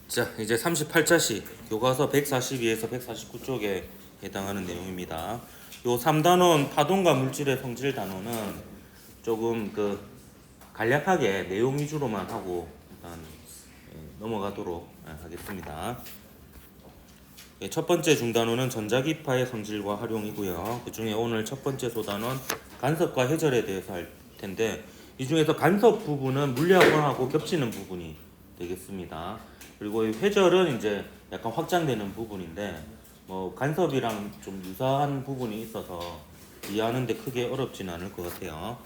자, 이제 38자시 교과서 142에서 149쪽에 해당하는 내용입니다. 요 3단원 파동과 물질의 성질 단원은 조금 간략하게 내용 위주로만 하고 일단 넘어가도록 하겠습니다. 첫 번째 중단원은 전자기파의 성질과 활용이고요. 그 중에 오늘 첫 번째 소단원 간섭과 해절에 대해서 할 텐데, 이 중에서 간섭 부분은 물리학원하고 겹치는 부분이 되겠습니다. 그리고 이 회절은 이제 약간 확장되는 부분인데, 뭐 간섭이랑 좀 유사한 부분이 있어서 이해하는데 크게 어렵진 않을 것 같아요.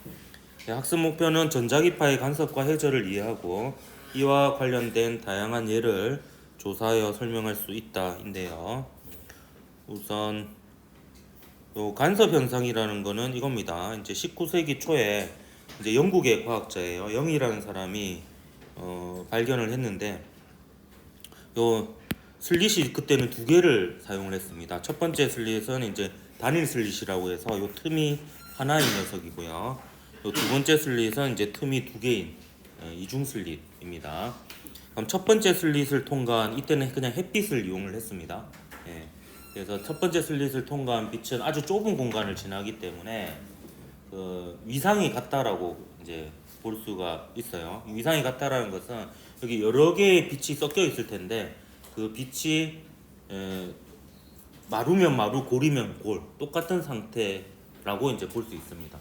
학습 목표는 전자기파의 간섭과 해절을 이해하고 이와 관련된 다양한 예를 조사하여 설명할 수 있다인데요. 우선 요 간섭 현상이라는 거는 이겁니다. 이제 19세기 초에 이제 영국의 과학자예요. 영이라는 사람이 발견을 했는데, 요 슬릿이 그때는 두 개를 사용을 했습니다. 첫 번째 슬릿은 이제 단일 슬릿이라고 해서 요 틈이 하나인 녀석이고요. 요 두 번째 슬릿은 이제 틈이 두 개인 이중 슬릿입니다. 그럼 첫 번째 슬릿을 통과한, 이때는 그냥 햇빛을 이용을 했습니다. 그래서 첫 번째 슬릿을 통과한 빛은 아주 좁은 공간을 지나기 때문에 위상이 같다라고 이제 볼 수가 있어요. 위상이 같다라는 것은 여기 여러 개의 빛이 섞여 있을 텐데 그 빛이 마루면 마루, 골이면 골, 똑같은 상태라고 이제 볼 수 있습니다.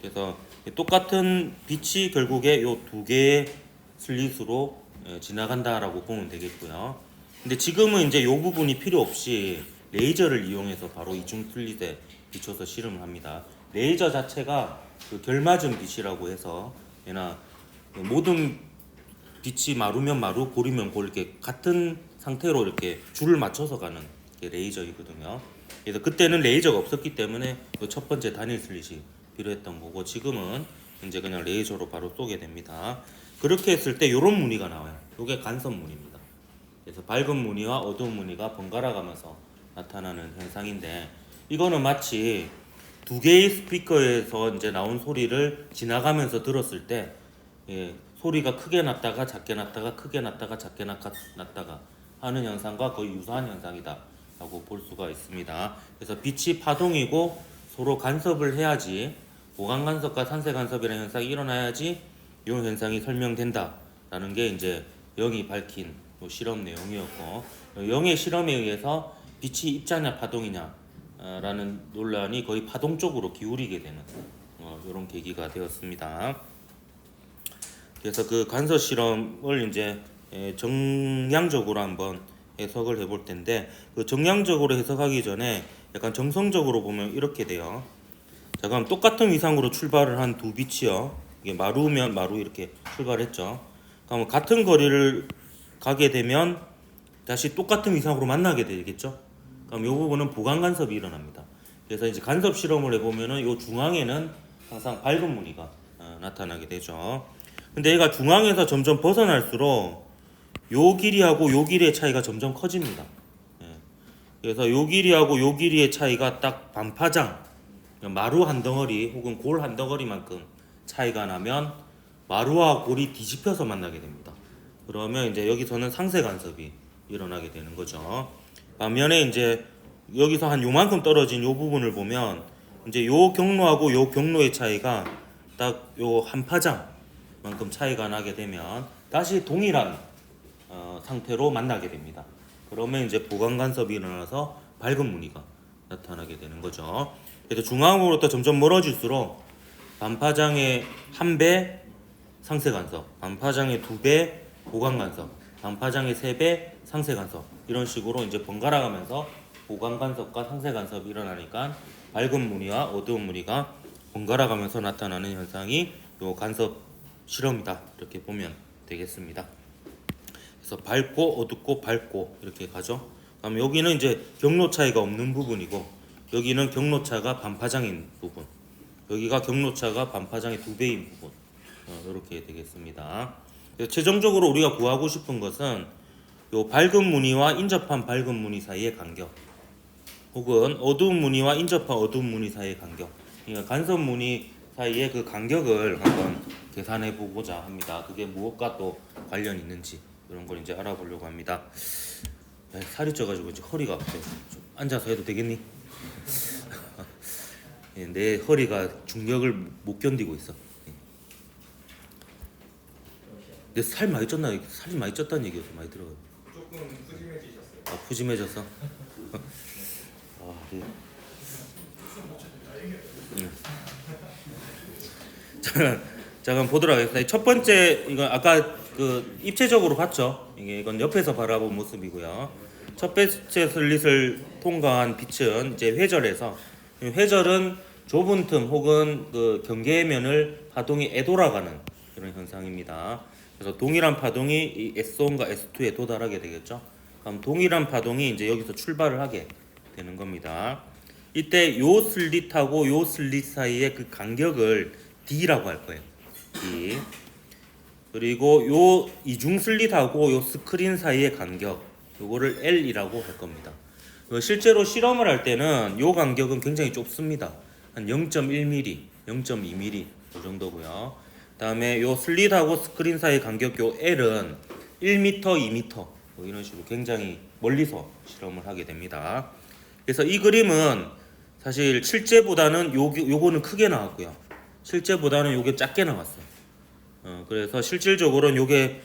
그래서 똑같은 빛이 결국에 요 두 개의 슬릿으로 지나간다라고 보면 되겠고요. 근데 지금은 이제 요 부분이 필요 없이 레이저를 이용해서 바로 이중 슬릿에 비춰서 실험을 합니다. 레이저 자체가 그 결맞은 빛이라고 해서 얘나 모든 빛이 마루면 마루, 골이면 골, 이렇게 같은 상태로 이렇게 줄을 맞춰서 가는 게 레이저이거든요. 그래서 그때는 레이저가 없었기 때문에 첫 번째 단일 슬릿이 필요했던 거고, 지금은 이제 그냥 레이저로 바로 쏘게 됩니다. 그렇게 했을 때 이런 무늬가 나와요. 이게 간섭 무늬입니다. 그래서 밝은 무늬와 어두운 무늬가 번갈아 가면서 나타나는 현상인데, 이거는 마치 두 개의 스피커에서 이제 나온 소리를 지나가면서 들었을 때 소리가 크게 났다가 작게 났다가 크게 났다가 작게 났다가 하는 현상과 거의 유사한 현상이다라고 볼 수가 있습니다. 그래서 빛이 파동이고 서로 간섭을 해야지, 보강 간섭과 산세 간섭이라는 현상이 일어나야지 이 현상이 설명된다라는 게 이제 영이 밝힌 실험 내용이었고, 영의 실험에 의해서 빛이 입자냐 파동이냐 라는 논란이 거의 파동 쪽으로 기울이게 되는 이런 계기가 되었습니다. 그래서 그 간섭 실험을 이제 정량적으로 한번 해석을 해볼 텐데, 그 정량적으로 해석하기 전에 약간 정성적으로 보면 이렇게 돼요. 자, 그럼 똑같은 위상으로 출발을 한 두 빛이요. 이게 마루면 마루 이렇게 출발했죠. 그럼 같은 거리를 가게 되면 다시 똑같은 위상으로 만나게 되겠죠. 그럼 이 부분은 보강 간섭이 일어납니다. 그래서 이제 간섭 실험을 해보면은 이 중앙에는 항상 밝은 무늬가 나타나게 되죠. 근데 얘가 중앙에서 점점 벗어날수록 요 길이하고 요 길이의 차이가 점점 커집니다. 그래서 요 길이하고 요 길이의 차이가 딱 반파장, 마루 한 덩어리 혹은 골 한 덩어리만큼 차이가 나면 마루와 골이 뒤집혀서 만나게 됩니다. 그러면 이제 여기서는 상세 간섭이 일어나게 되는 거죠. 반면에 이제 여기서 한 요만큼 떨어진 요 부분을 보면 이제 요 경로하고 요 경로의 차이가 딱 요 한 파장만큼 차이가 나게 되면 다시 동일한 상태로 만나게 됩니다. 그러면 이제 보강 간섭이 일어나서 밝은 무늬가 나타나게 되는 거죠. 그래서 중앙으로부터 점점 멀어질수록 반파장의 1배 상세 간섭, 반파장의 2배 보강 간섭, 반파장의 3배 상세 간섭, 이런 식으로 이제 번갈아 가면서 보강 간섭과 상세 간섭이 일어나니까 밝은 무늬와 어두운 무늬가 번갈아 가면서 나타나는 현상이 요 간섭 실험이다, 이렇게 보면 되겠습니다. 그래서 밝고 어둡고 밝고 이렇게 가죠. 그럼 여기는 이제 경로 차이가 없는 부분이고, 여기는 경로 차가 반파장인 부분, 여기가 경로 차가 반파장의 2배인 부분, 이렇게 되겠습니다. 최종적으로 우리가 구하고 싶은 것은 요 밝은 무늬와 인접한 밝은 무늬 사이의 간격, 혹은 어두운 무늬와 인접한 어두운 무늬 사이의 간격, 그러니까 간섭 무늬 사이의 그 간격을 한번 계산해 보고자 합니다. 그게 무엇과 또 관련이 있는지 이런 걸 이제 알아보려고 합니다. 야, 살이 쪄가지고 이제 허리가 아파요. 좀 앉아서 해도 되겠니? 예, 내 허리가 중력을 못 견디고 있어. 예. 내 살 많이 쪘나? 살이 많이 쪘다는 얘기가 좀 많이 들어요. 조금 푸짐해지셨어요. 아, 푸짐해졌어? 아, 네. 잠깐 보도록 하겠습니다. 첫 번째 이건 아까 그 입체적으로 봤죠. 이건 옆에서 바라본 모습이고요. 첫 번째 슬릿을 통과한 빛은 이제 회절에서, 회절은 좁은 틈 혹은 그 경계면을 파동이 애돌아가는 그런 현상입니다. 그래서 동일한 파동이 이 S1과 S2에 도달하게 되겠죠. 그럼 동일한 파동이 이제 여기서 출발을 하게 되는 겁니다. 이때 요 슬릿하고 요 슬릿 사이의 그 간격을 D라고 할 거예요. D. 그리고 요 이중 슬릿하고 요 스크린 사이의 간격, 요거를 L이라고 할 겁니다. 실제로 실험을 할 때는 요 간격은 굉장히 좁습니다. 한 0.1mm, 0.2mm 이 정도고요. 그다음에 요 슬릿하고 스크린 사이 간격 요 L은 1m, 2m 뭐 이런 식으로 굉장히 멀리서 실험을 하게 됩니다. 그래서 이 그림은 사실 실제보다는 요거는 크게 나왔고요. 실제보다는 요게 작게 나왔어요. 그래서 실질적으로는 요게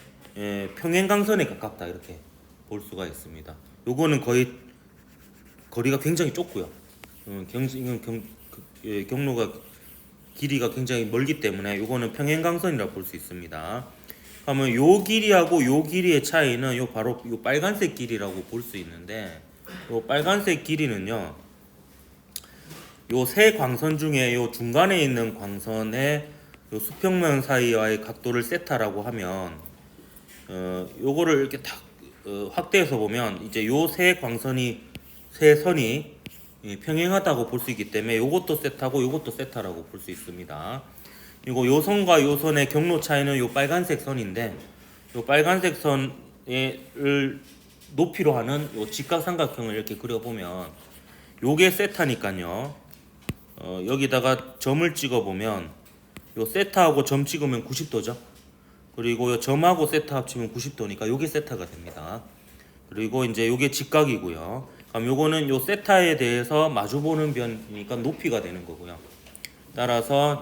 평행강선에 가깝다 이렇게 볼 수가 있습니다. 요거는 거의 거리가 굉장히 좁고요. 경로가 길이가 굉장히 멀기 때문에 요거는 평행강선이라 볼 수 있습니다. 그러면 요 길이하고 요 길이의 차이는 요 바로 요 빨간색 길이라고 볼 수 있는데, 요 빨간색 길이는요, 요 세 광선 중에 요 중간에 있는 광선의 요 수평면 사이와의 각도를 세타라고 하면, 요거를 이렇게 딱 확대해서 보면 이제 요 세 광선이 세 선이 평행하다고 볼 수 있기 때문에 요것도 세타고 요것도 세타라고 볼 수 있습니다. 그리고 요 선과 요 선의 경로 차이는 요 빨간색 선인데, 요 빨간색 선을 높이로 하는 요 직각삼각형을 이렇게 그려보면 요게 세타니까요. 여기다가 점을 찍어보면 요 세타하고 점 찍으면 90도죠. 그리고 요 점하고 세타 합치면 90도니까 요게 세타가 됩니다. 그리고 이제 요게 직각이고요. 그럼 요거는 요 세타에 대해서 마주보는 변이니까 높이가 되는 거고요. 따라서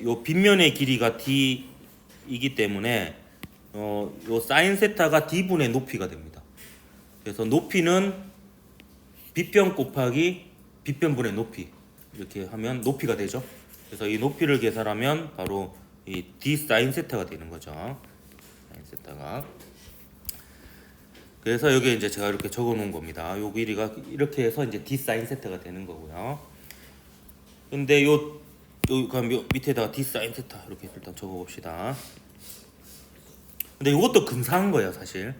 요 빗면의 길이가 d이기 때문에 요 사인 세타가 d분의 높이가 됩니다. 그래서 높이는 빗변 곱하기 빗변분의 높이, 이렇게 하면 높이가 되죠. 그래서 이 높이를 계산하면 바로 이 d 사인 세타가 되는 거죠. 사인 세타가. 그래서 여기에 이제 제가 이렇게 적어 놓은 겁니다. 요 길이가 이렇게 해서 이제 d 사인 세타가 되는 거고요. 근데 그럼 밑에다가 d 사인 세타 이렇게 일단 적어 봅시다. 근데 이것도 근사한 거예요, 사실.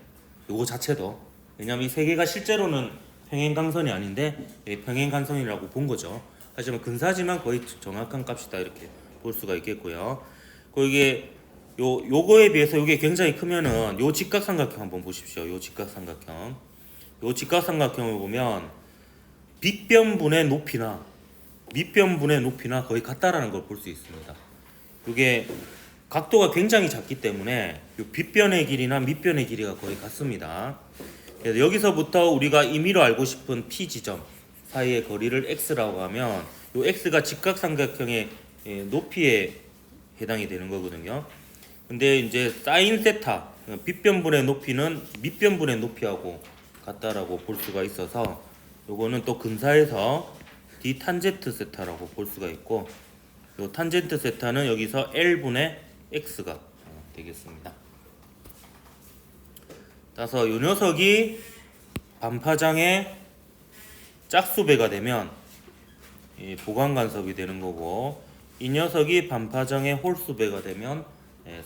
요거 자체도. 왜냐면 이 세 개가 실제로는 평행강선이 아닌데 평행강선이라고 본 거죠. 하지만 근사하지만 거의 정확한 값이다 이렇게 볼 수가 있겠고요. 이게 요거에 비해서 요게 굉장히 크면은 요 직각삼각형 한번 보십시오. 요 직각삼각형. 요 직각삼각형을 보면 빗변분의 높이나 밑변분의 높이나 거의 같다라는 걸 볼 수 있습니다. 이게 각도가 굉장히 작기 때문에 요 빗변의 길이나 밑변의 길이가 거의 같습니다. 그래서 여기서부터 우리가 임의로 알고 싶은 P 지점 사이의 거리를 x라고 하면 요 x가 직각삼각형의 높이에 해당이 되는 거거든요. 근데 이제 사인 세타 빗변분의 높이는 밑변분의 높이하고 같다라고 볼 수가 있어서 요거는 또 근사해서 d 탄젠트 세타라고 볼 수가 있고, 요 탄젠트 세타는 여기서 L분의 X가 되겠습니다. 따라서 요 녀석이 반파장의 짝수배가 되면 보강 간섭이 되는 거고, 이 녀석이 반파장의 홀수배가 되면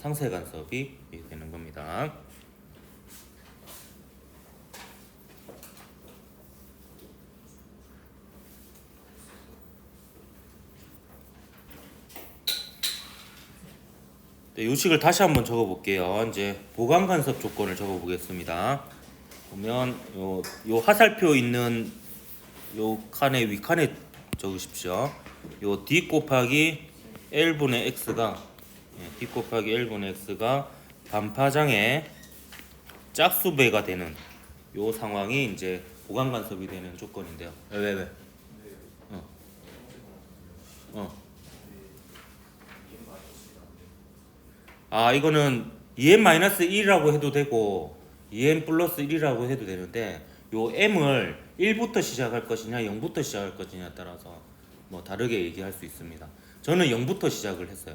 상세 간섭이 되는 겁니다. 요식을 다시 한번 적어 볼게요. 이제 보강 간섭 조건을 적어 보겠습니다. 보면 요 화살표 있는 요 칸의 윗칸에 적으십시오. 요 d 곱하기 L분의 x가 d 곱하기 L분의 x가 반파장의 짝수배가 되는 요 상황이 이제 보강 간섭이 되는 조건인데요. 왜? 어. 어. 아, 이거는 2n-1이라고 해도 되고 2n 플러스 1이라고 해도 되는데 요 m을 1부터 시작할 것이냐 0부터 시작할 것이냐에 따라서 뭐 다르게 얘기할 수 있습니다. 저는 0부터 시작을 했어요.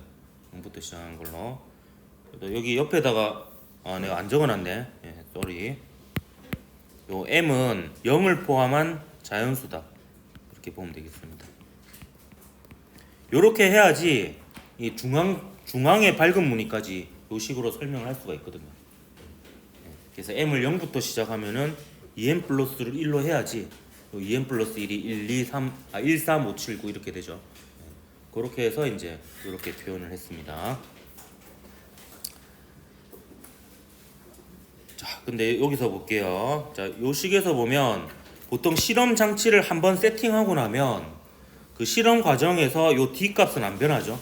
0부터 시작한 걸로. 그래서 여기 옆에다가 내가 안 적어놨네. 예, 쏘리. 요 m은 0을 포함한 자연수다. 이렇게 보면 되겠습니다. 요렇게 해야지 이 중앙의 밝은 무늬까지 요 식으로 설명을 할 수가 있거든요. 그래서 m을 0부터 시작하면은 2n 플러스를 1로 해야지 2n 플러스 1이 1, 3, 5, 7, 9 이렇게 되죠. 그렇게 해서 이제 이렇게 표현을 했습니다. 자, 근데 여기서 볼게요. 자, 요 식에서 보면 보통 실험 장치를 한번 세팅하고 나면 그 실험 과정에서 요 D 값은 안 변하죠.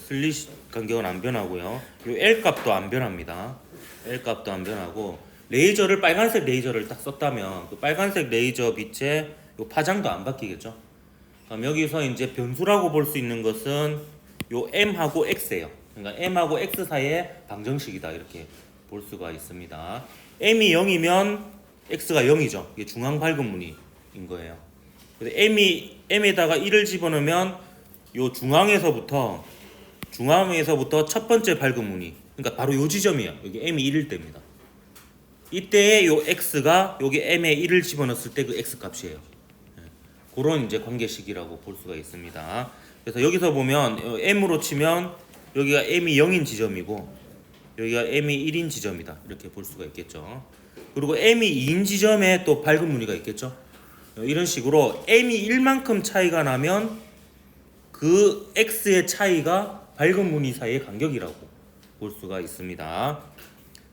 슬릿 간격은 안 변하고요. 요 L 값도 안 변합니다. L 값도 안 변하고 레이저를 빨간색 레이저를 딱 썼다면 그 빨간색 레이저 빛의 요 파장도 안 바뀌겠죠. 그럼 여기서 이제 변수라고 볼 수 있는 것은 요 M하고 X예요. 그러니까 M하고 X 사이의 방정식이다 이렇게 볼 수가 있습니다. M이 0이면 X가 0이죠. 이게 중앙 밝은 무늬인 거예요. 근데 M에다가 1을 집어넣으면 요 중앙에서부터 첫 번째 밝은 무늬, 그러니까 바로 요 지점이에요. 여기 M이 1일 때입니다. 이때의 요 X가 여기 M에 1을 집어넣었을 때 그 X 값이에요. 그런 이제 관계식이라고 볼 수가 있습니다. 그래서 여기서 보면 M으로 치면 여기가 M이 0인 지점이고 여기가 M이 1인 지점이다. 이렇게 볼 수가 있겠죠. 그리고 M이 2인 지점에 또 밝은 무늬가 있겠죠. 이런 식으로 M이 1만큼 차이가 나면 그 X의 차이가 밝은 무늬 사이의 간격이라고 볼 수가 있습니다.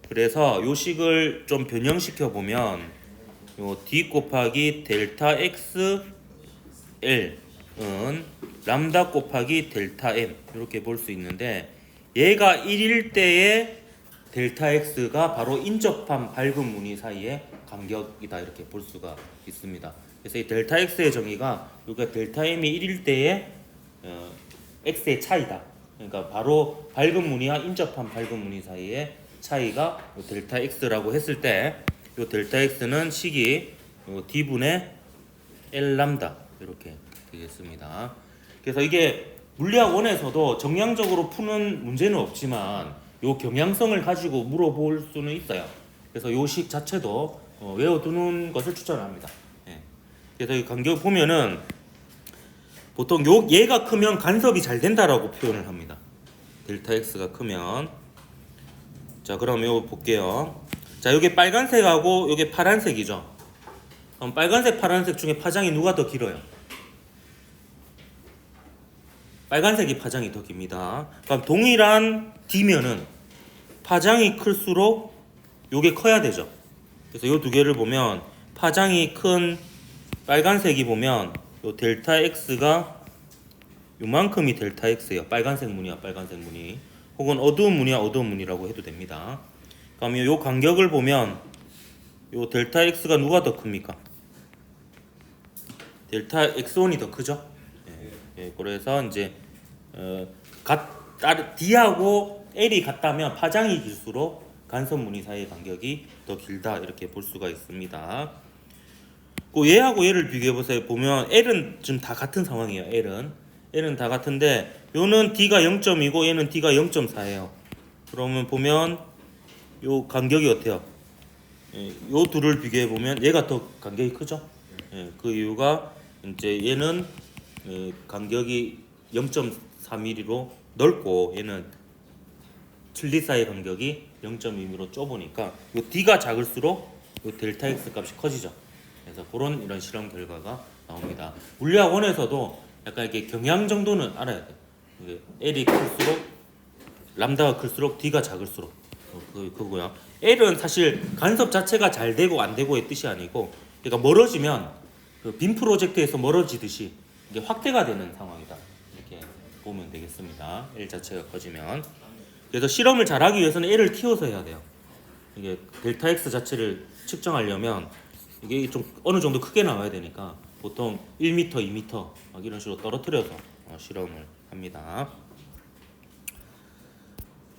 그래서 요 식을 좀 변형시켜 보면 요 D 곱하기 델타 X L은 람다 곱하기 델타 M 이렇게 볼 수 있는데 얘가 1일 때의 델타 X가 바로 인접한 밝은 무늬 사이의 간격이다 이렇게 볼 수가 있습니다. 그래서 이 델타 X의 정의가 여기가 델타 M이 1일 때의 X의 차이다. 그러니까 바로 밝은 무늬와 인접한 밝은 무늬 사이의 차이가 델타 X라고 했을 때 이 델타 X는 식이 D분의 L 람다 이렇게 되겠습니다. 그래서 이게 물리학 원에서도 정량적으로 푸는 문제는 없지만 요 경향성을 가지고 물어볼 수는 있어요. 그래서 요 식 자체도 외워두는 것을 추천합니다. 예. 그래서 이 간격 보면은 보통 얘가 크면 간섭이 잘 된다라고 표현을 합니다. 델타 X가 크면. 자, 그럼 이거 볼게요. 자, 요게 빨간색하고 요게 파란색이죠. 그럼 빨간색, 파란색 중에 파장이 누가 더 길어요? 빨간색이 파장이 더 깁니다. 그럼 동일한 D면은 파장이 클수록 요게 커야 되죠. 그래서 요 두 개를 보면 파장이 큰 빨간색이 보면 요 델타 X가 요만큼이 델타 X예요. 빨간색 무늬와 빨간색 무늬. 혹은 어두운 무늬와 어두운 무늬라고 해도 됩니다. 그럼 요 간격을 보면 요 델타 X가 누가 더 큽니까? 델타 X1이 더 크죠? 예, 그래서 이제 D하고 L이 같다면 파장이 길수록 간섭 무늬 사이의 간격이 더 길다 이렇게 볼 수가 있습니다. 그 얘하고 얘를 비교해 보세요. 보면 L은 지금 다 같은 상황이에요. L은 다 같은데 요는 D가 0.2고 얘는 D가 0.4예요. 그러면 보면 요 간격이 어때요? 예, 요 둘을 비교해 보면 얘가 더 간격이 크죠? 예, 그 이유가 이제 얘는 간격이 0.4mm로 넓고 얘는 슬릿 사이 간격이 0.2mm로 좁으니까 요 D가 작을수록 요 델타 X 값이 커지죠. 그래서 그런 이런 실험 결과가 나옵니다. 물리학 원에서도 약간 이렇게 경향 정도는 알아야 돼요. L이 클수록 람다가 클수록 D가 작을수록 그거고요. L은 사실 간섭 자체가 잘 되고 안 되고의 뜻이 아니고 그러니까 멀어지면 그 빔 프로젝트에서 멀어지듯이 이게 확대가 되는 상황이다. 이렇게 보면 되겠습니다. L 자체가 커지면. 그래서 실험을 잘하기 위해서는 L을 키워서 해야 돼요. 이게 델타 X 자체를 측정하려면 이게 좀 어느 정도 크게 나와야 되니까 보통 1m, 2m 막 이런 식으로 떨어뜨려서 실험을 합니다.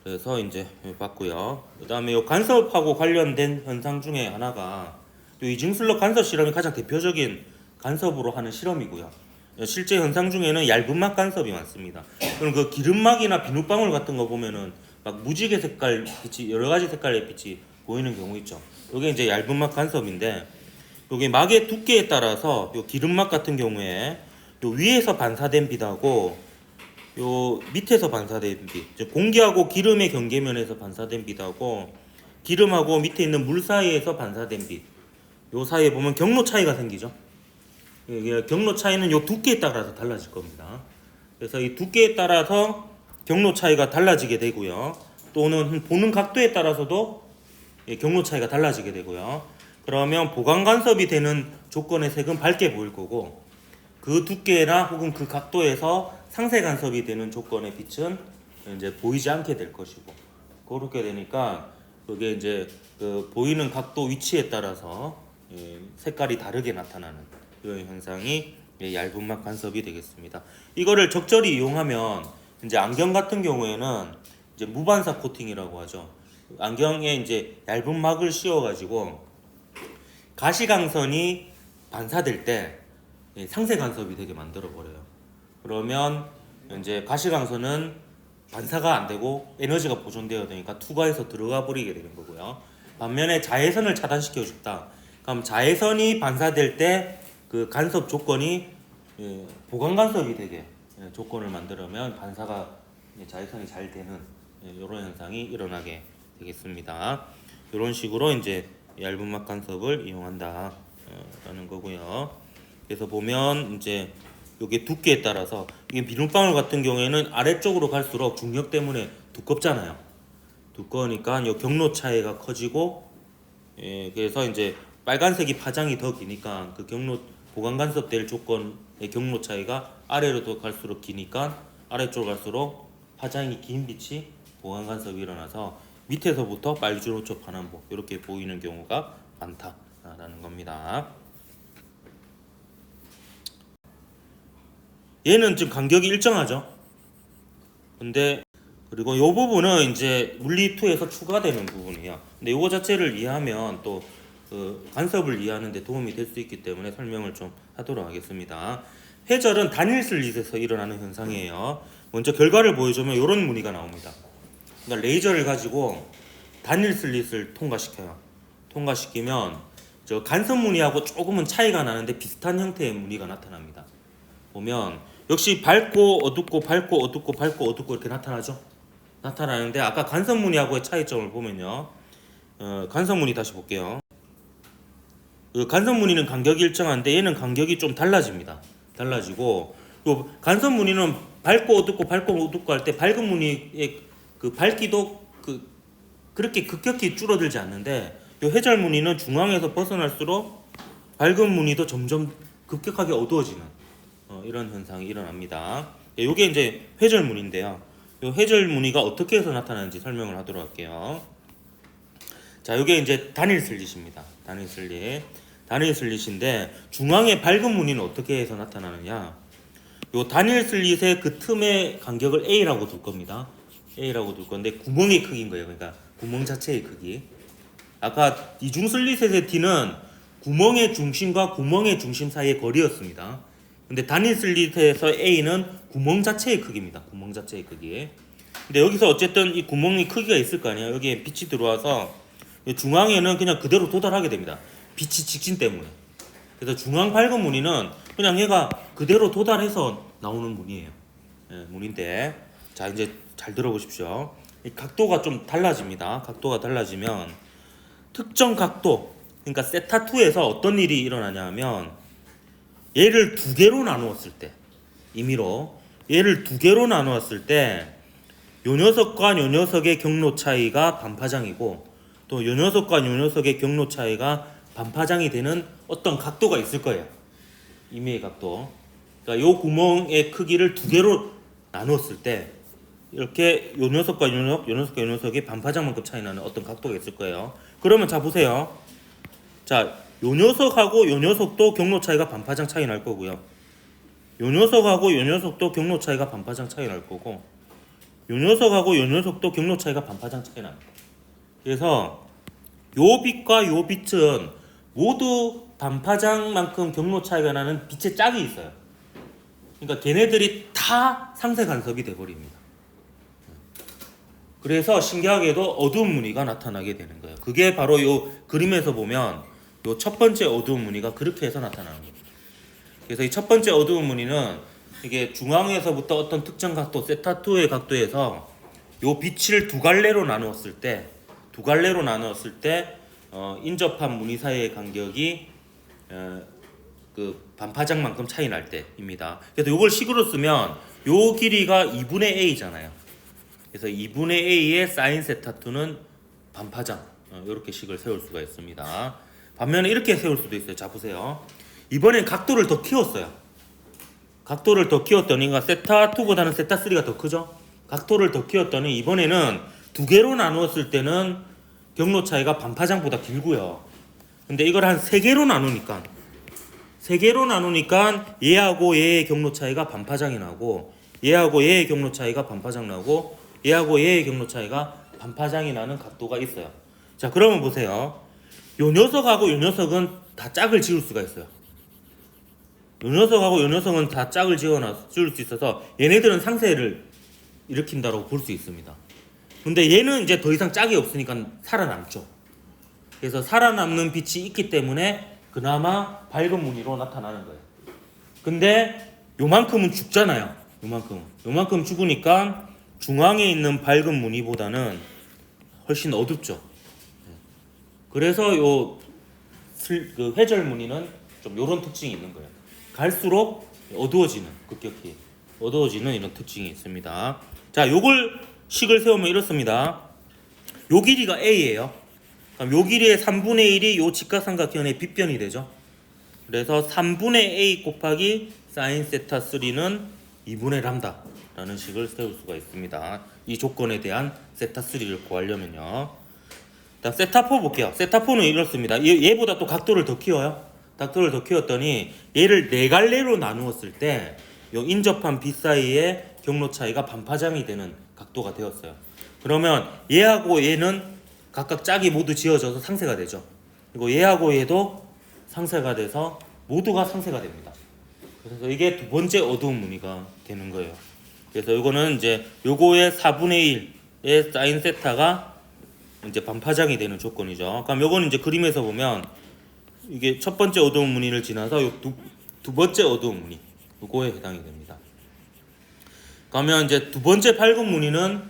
그래서 이제 봤고요. 그다음에 요 간섭하고 관련된 현상 중에 하나가 요 이중슬러 간섭 실험이 가장 대표적인 간섭으로 하는 실험이고요. 실제 현상 중에는 얇은 막간섭이 많습니다. 그럼 그 기름막이나 비눗방울 같은 거 보면은 막 무지개 색깔 빛이 여러 가지 색깔의 빛이 보이는 경우 있죠. 이게 이제 얇은 막 간섭인데 여기 막의 두께에 따라서 요 기름막 같은 경우에 요 위에서 반사된 빛하고 요 밑에서 반사된 빛, 이제 공기하고 기름의 경계면에서 반사된 빛하고 기름하고 밑에 있는 물 사이에서 반사된 빛, 요 사이에 보면 경로 차이가 생기죠. 이게 경로 차이는 요 두께에 따라서 달라질 겁니다. 그래서 이 두께에 따라서 경로 차이가 달라지게 되고요. 또는 보는 각도에 따라서도 경로 차이가 달라지게 되고요. 그러면 보강 간섭이 되는 조건의 색은 밝게 보일 거고 그 두께나 혹은 그 각도에서 상세 간섭이 되는 조건의 빛은 이제 보이지 않게 될 것이고 그렇게 되니까 그게 이제 그 보이는 각도 위치에 따라서 색깔이 다르게 나타나는 이런 현상이 얇은 막 간섭이 되겠습니다. 이거를 적절히 이용하면 이제 안경 같은 경우에는 이제 무반사 코팅이라고 하죠. 안경에 이제 얇은 막을 씌워가지고 가시광선이 반사될 때 상세 간섭이 되게 만들어 버려요. 그러면 이제 가시광선은 반사가 안 되고 에너지가 보존되어야 되니까 투과해서 들어가 버리게 되는 거고요. 반면에 자외선을 차단시켜 줬다. 그럼 자외선이 반사될 때 그 간섭 조건이 보강 간섭이 되게 조건을 만들면 반사가 자외선이 잘 되는 이런 현상이 일어나게 되겠습니다. 이런 식으로 이제 얇은 막 간섭을 이용한다라는 거고요. 그래서 보면 이제 이게 두께에 따라서 이게 비눗방울 같은 경우에는 아래쪽으로 갈수록 중력 때문에 두껍잖아요. 두꺼우니까 이 경로 차이가 커지고 그래서 이제 빨간색이 파장이 더 기니까 그 경로 보강 간섭될 조건의 경로 차이가 아래로 갈수록 기니까 아래쪽으로 갈수록 파장이 긴 빛이 보강 간섭이 일어나서 밑에서부터 빨주노초 파남보 이렇게 보이는 경우가 많다라는 겁니다. 얘는 지금 간격이 일정하죠. 근데 그리고 이 부분은 이제 물리2에서 추가되는 부분이에요. 근데 이거 자체를 이해하면 또 그 간섭을 이해하는 데 도움이 될 수 있기 때문에 설명을 좀 하도록 하겠습니다. 회절은 단일 슬릿에서 일어나는 현상이에요. 먼저 결과를 보여주면 이런 무늬가 나옵니다. 그러니까 레이저를 가지고 단일 슬릿을 통과시켜요. 통과시키면 저 간섭 무늬하고 조금은 차이가 나는데 비슷한 형태의 무늬가 나타납니다. 보면 역시 밝고 어둡고 밝고 어둡고 밝고 어둡고 이렇게 나타나죠. 나타나는데 아까 간섭 무늬하고의 차이점을 보면요. 간섭 무늬 다시 볼게요. 그 간섭 무늬는 간격이 일정한데 얘는 간격이 좀 달라집니다. 달라지고 또 간섭 무늬는 밝고 어둡고 밝고 어둡고 할 때 밝은 무늬의 그 밝기도 그렇게 급격히 줄어들지 않는데 요 회절 무늬는 중앙에서 벗어날수록 밝은 무늬도 점점 급격하게 어두워지는 이런 현상이 일어납니다. 요게 이제 회절 무늬인데요. 요 회절 무늬가 어떻게 해서 나타나는지 설명을 하도록 할게요. 자, 요게 이제 단일 슬릿입니다. 단일 슬릿. 단일 슬릿인데 중앙에 밝은 무늬는 어떻게 해서 나타나느냐? 요 단일 슬릿의 그 틈의 간격을 A라고 둘 겁니다. A라고 둘 건데 구멍의 크기인 거예요. 그러니까 구멍 자체의 크기. 아까 이중 슬릿의 T는 구멍의 중심과 구멍의 중심 사이의 거리였습니다. 근데 단일 슬릿에서 A는 구멍 자체의 크기입니다. 구멍 자체의 크기. 근데 여기서 어쨌든 이 구멍이 크기가 있을 거 아니에요. 여기에 빛이 들어와서 중앙에는 그냥 그대로 도달하게 됩니다. 빛이 직진 때문에. 그래서 중앙 밝은 무늬는 그냥 얘가 그대로 도달해서 나오는 무늬예요. 무늬인데 자 이제 잘 들어보십시오. 이 각도가 좀 달라집니다. 각도가 달라지면 특정 각도, 그러니까 세타2에서 어떤 일이 일어나냐 하면 얘를 두 개로 나누었을 때 임의로 얘를 두 개로 나누었을 때 요 녀석과 요 녀석의 경로 차이가 반파장이고 또 요 녀석과 요 녀석의 경로 차이가 반파장이 되는 어떤 각도가 있을 거예요. 임의의 각도. 그러니까 요 구멍의 크기를 두 개로 나누었을 때 이렇게 요 녀석과 요 녀석, 요 녀석과 요 녀석이 반파장만큼 차이 나는 어떤 각도가 있을 거예요. 그러면 자 보세요. 자, 요 녀석하고 요 녀석도 경로 차이가 반파장 차이 날 거고요. 요 녀석하고 요 녀석도 경로 차이가 반파장 차이 날 거고, 요 녀석하고 요 녀석도 경로 차이가 반파장 차이 납니다. 그래서 요 빛과 요 빛은 모두 반파장만큼 경로 차이가 나는 빛의 짝이 있어요. 그러니까 걔네들이 다 상세 간섭이 돼버립니다. 그래서 신기하게도 어두운 무늬가 나타나게 되는 거예요. 그게 바로 요 그림에서 보면 요 첫 번째 어두운 무늬가 그렇게 해서 나타나는 겁니다. 그래서 이 첫 번째 어두운 무늬는 이게 중앙에서부터 어떤 특정 각도 세타2의 각도에서 요 빛을 두 갈래로 나누었을 때 인접한 무늬 사이의 간격이 그 반파장만큼 차이 날 때입니다. 그래서 이걸 식으로 쓰면 요 길이가 2분의 a잖아요. 그래서 2분의 a의 사인 세타2는 반파장, 이렇게 식을 세울 수가 있습니다. 반면에 이렇게 세울 수도 있어요. 자 보세요. 이번엔 각도를 더 키웠어요. 각도를 더 키웠더니 그러니까 세타2보다는 세타3가 더 크죠. 각도를 더 키웠더니 이번에는 두 개로 나누었을 때는 경로 차이가 반파장보다 길고요. 근데 이걸 한 세 개로 나누니까 얘하고 얘의 경로 차이가 반파장이 나고, 얘하고 얘의 경로 차이가 반파장 나고, 얘하고 얘의 경로 차이가 반파장이 나는 각도가 있어요. 자 그러면 보세요. 요 녀석하고 요 녀석은 다 짝을 지을 수가 있어요. 요 녀석하고 요 녀석은 다 짝을 지을 수 있어서 얘네들은 상세를 일으킨다고 볼 수 있습니다. 근데 얘는 이제 더 이상 짝이 없으니까 살아남죠. 그래서 살아남는 빛이 있기 때문에 그나마 밝은 무늬로 나타나는 거예요. 근데 요만큼은 죽잖아요. 요만큼 죽으니까 중앙에 있는 밝은 무늬보다는 훨씬 어둡죠. 그래서 그 회절 무늬는 좀 요런 특징이 있는 거예요. 갈수록 어두워지는, 급격히 어두워지는 이런 특징이 있습니다. 자, 요걸 식을 세우면 이렇습니다. 요 길이가 a예요. 그럼 요 길이의 3분의 1이 요 직각삼각형의 빗변이 되죠. 그래서 3분의 a 곱하기 사인 세타 3는 2분의 람다라는 식을 세울 수가 있습니다. 이 조건에 대한 세타 3를 구하려면요. 다음 세타 4 볼게요. 세타 4는 이렇습니다. 얘보다 또 각도를 더 키워요. 각도를 더 키웠더니 얘를 네 갈래로 나누었을 때 요 인접한 빛 사이의 경로 차이가 반파장이 되는 각도가 되었어요. 그러면 얘하고 얘는 각각 짝이 모두 지어져서 상세가 되죠. 그리고 얘하고 얘도 상세가 돼서 모두가 상세가 됩니다. 그래서 이게 두 번째 어두운 무늬가 되는 거예요. 그래서 이거는 이제 요거의 4분의 1의 사인 세타가 이제 반파장이 되는 조건이죠. 그럼 요거는 이제 그림에서 보면 이게 첫 번째 어두운 무늬를 지나서 요 두 번째 어두운 무늬 요거에 해당이 됩니다. 그러면 이제 두 번째 밝은 무늬는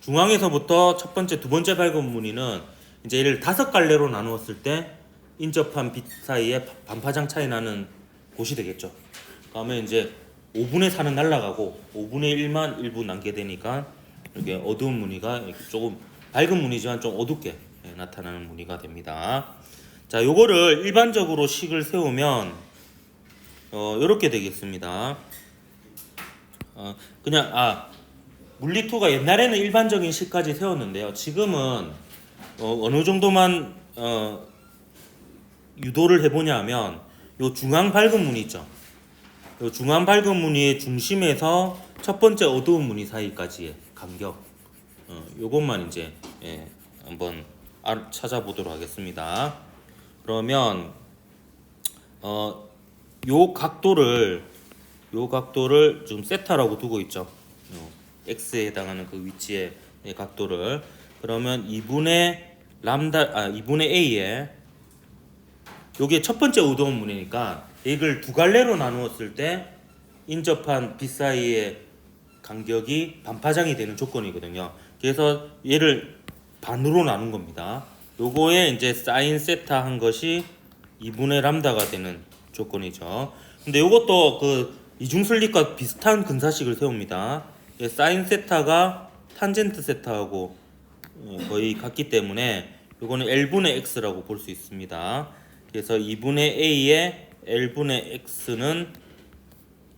중앙에서부터 첫 번째 두 번째 밝은 무늬는 이제 얘를 다섯 갈래로 나누었을 때 인접한 빛 사이에 반파장 차이 나는 곳이 되겠죠. 그러면 이제 5분의 4는 날아가고 5분의 1만 일부 남게 되니까 이렇게 어두운 무늬가 조금 밝은 무늬지만 좀 어둡게 나타나는 무늬가 됩니다. 자, 요거를 일반적으로 식을 세우면 요렇게 되겠습니다. 물리2가 옛날에는 일반적인 식까지 세웠는데요. 지금은 어느 정도만 유도를 해보냐 하면 요 중앙 밝은 무늬 있죠. 요 중앙 밝은 무늬의 중심에서 첫 번째 어두운 무늬 사이까지의 간격, 요것만 이제 한번 찾아보도록 하겠습니다. 그러면 요 각도를 지금 세타라고 두고 있죠. x에 해당하는 그 위치의 각도를. 그러면 2분의 a에 요게 첫 번째 어두운 무늬니까 이걸 두 갈래로 나누었을 때 인접한 빛 사이의 간격이 반파장이 되는 조건이거든요. 그래서 얘를 반으로 나눈 겁니다. 요거에 이제 사인 세타 한 것이 2분의 람다가 되는 조건이죠. 근데 요것도 그 이중슬립과 비슷한 근사식을 세웁니다. 사인 세타가 탄젠트 세타하고 거의 같기 때문에 요거는 L분의 X라고 볼 수 있습니다. 그래서 2분의 A의 L분의 X는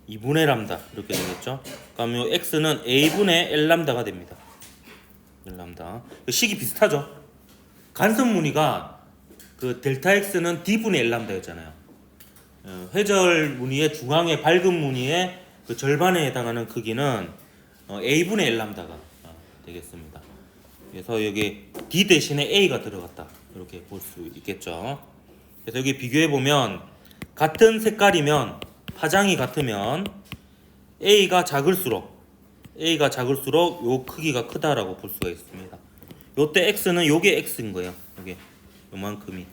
2분의 람다 이렇게 되겠죠. 그럼 요 x는 a분의 l 람다가 됩니다. l 람다. 식이 비슷하죠. 간섭 무늬가 그 델타 x는 d분의 l 람다였잖아요. 회절 무늬의 중앙의 밝은 무늬의 그 절반에 해당하는 크기는 a분의 l 람다가 되겠습니다. 그래서 여기 d 대신에 a가 들어갔다 이렇게 볼 수 있겠죠. 그래서 여기 비교해 보면 같은 색깔이면 파장이 같으면 A가 작을수록 요 크기가 크다라고 볼 수가 있습니다. 요때 X는 요게 X인 거예요. 요게 요만큼이.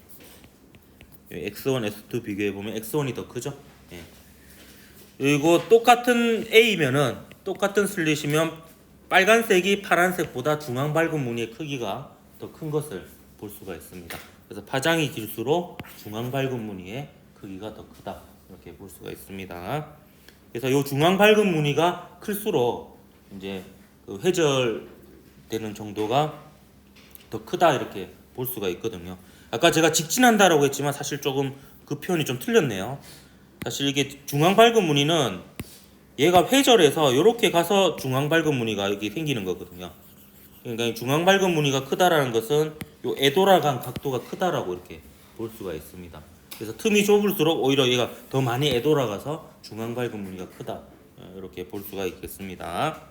X1, X2 비교해 보면 X1이 더 크죠? 예. 그리고 똑같은 A면은 똑같은 슬릿이면 빨간색이 파란색보다 중앙 밝은 무늬의 크기가 더 큰 것을 볼 수가 있습니다. 그래서 파장이 길수록 중앙 밝은 무늬의 크기가 더 크다 이렇게 볼 수가 있습니다. 그래서 이 중앙 밝은 무늬가 클수록 이제 그 회절되는 정도가 더 크다 이렇게 볼 수가 있거든요. 아까 제가 직진한다라고 했지만 사실 조금 그 표현이 좀 틀렸네요. 사실 이게 중앙 밝은 무늬는 얘가 회절해서 이렇게 가서 중앙 밝은 무늬가 여기 생기는 거거든요. 그러니까 중앙 밝은 무늬가 크다라는 것은 요 에도라간 각도가 크다라고 이렇게 볼 수가 있습니다. 그래서 틈이 좁을수록 오히려 얘가 더 많이 에도라가서 중앙 밝은 무늬가 크다 이렇게 볼 수가 있겠습니다.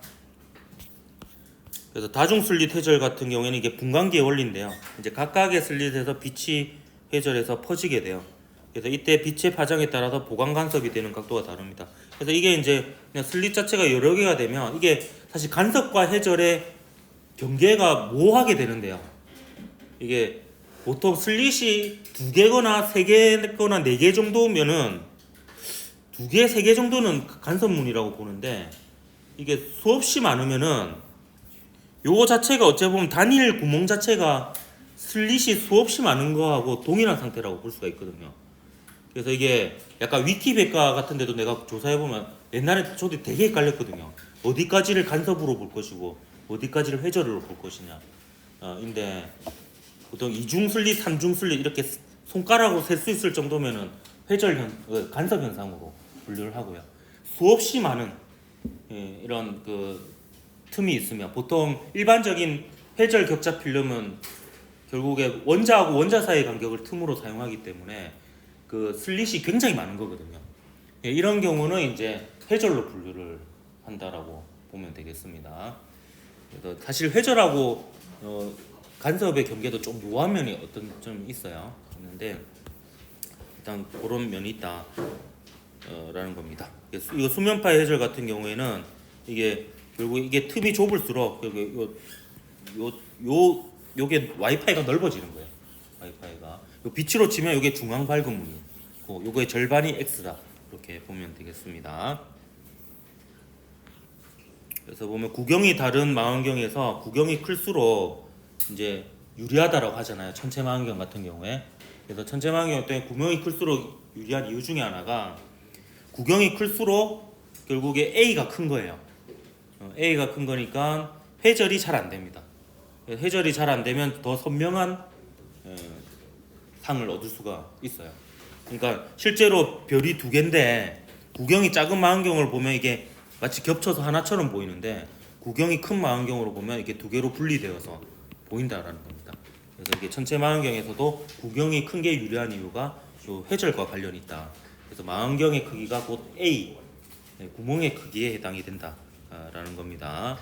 그래서 다중 슬릿 회절 같은 경우에는 이게 분광기의 원리인데요. 이제 각각의 슬릿에서 빛이 회절해서 퍼지게 돼요. 그래서 이때 빛의 파장에 따라서 보강 간섭이 되는 각도가 다릅니다. 그래서 이게 이제 그냥 슬릿 자체가 여러 개가 되면 이게 사실 간섭과 회절의 경계가 모호하게 되는데요. 이게 보통 슬릿이 2개거나 3개거나 4개 정도면은 2개, 3개 정도는 간섭문이라고 보는데 이게 수없이 많으면은 요거 자체가 어찌 보면 단일 구멍 자체가 슬릿이 수없이 많은 거하고 동일한 상태라고 볼 수가 있거든요. 그래서 이게 약간 위키백과 같은 데도 내가 조사해보면 옛날에 저도 되게 헷갈렸거든요. 어디까지를 간섭으로 볼 것이고 어디까지를 회절로 볼 것이냐 인데 보통 2중 슬릿, 3중 슬릿 이렇게 손가락으로 셀 수 있을 정도면은 간섭 현상으로 분류를 하고요. 수없이 많은 이런 그 틈이 있으면 보통 일반적인 회절 격자 필름은 결국에 원자하고 원자 사이의 간격을 틈으로 사용하기 때문에 그 슬릿이 굉장히 많은 거거든요. 이런 경우는 이제 회절로 분류를 한다라고 보면 되겠습니다. 그래서 사실 회절하고 간섭의 경계도 좀 묘한 면이 어떤 좀 있는데 일단 그런 면이 있다 라는 겁니다. 이거 수면파의 회절 같은 경우에는 이게 결국 이게 틈이 좁을수록 요게 와이파이가 넓어지는 거예요. 와이파이가 빛으로 치면 이게 중앙 밝은 무늬고 요거의 절반이 X다 이렇게 보면 되겠습니다. 그래서 보면 구경이 다른 망원경에서 구경이 클수록 이제 유리하다라고 하잖아요. 천체 망원경 같은 경우에. 그래서 천체 망원경 때문에 구경이 클수록 유리한 이유 중에 하나가 구경이 클수록 결국에 A가 큰 거예요. A가 큰 거니까 회절이 잘 안 됩니다. 회절이 잘 안 되면 더 선명한 상을 얻을 수가 있어요. 그러니까 실제로 별이 2개인데 구경이 작은 망원경을 보면 이게 마치 겹쳐서 하나처럼 보이는데 구경이 큰 망원경으로 보면 이게 2개로 분리되어서 보인다라는 겁니다. 그래서 이게 천체 망원경에서도 구경이 큰 게 유리한 이유가 요 회절과 관련이 있다. 그래서 망원경의 크기가 곧 A 구멍의 크기에 해당이 된다라는 겁니다.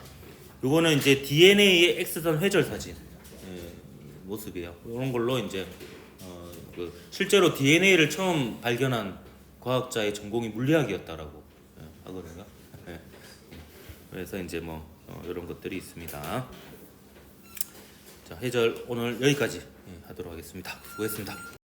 요거는 이제 DNA의 X선 회절 사진 모습이에요. 이런 걸로 이제 실제로 DNA를 처음 발견한 과학자의 전공이 물리학이었다라고 하거든요. 그래서 이제 뭐 이런 것들이 있습니다. 자, 회절 오늘 여기까지 하도록 하겠습니다. 수고했습니다.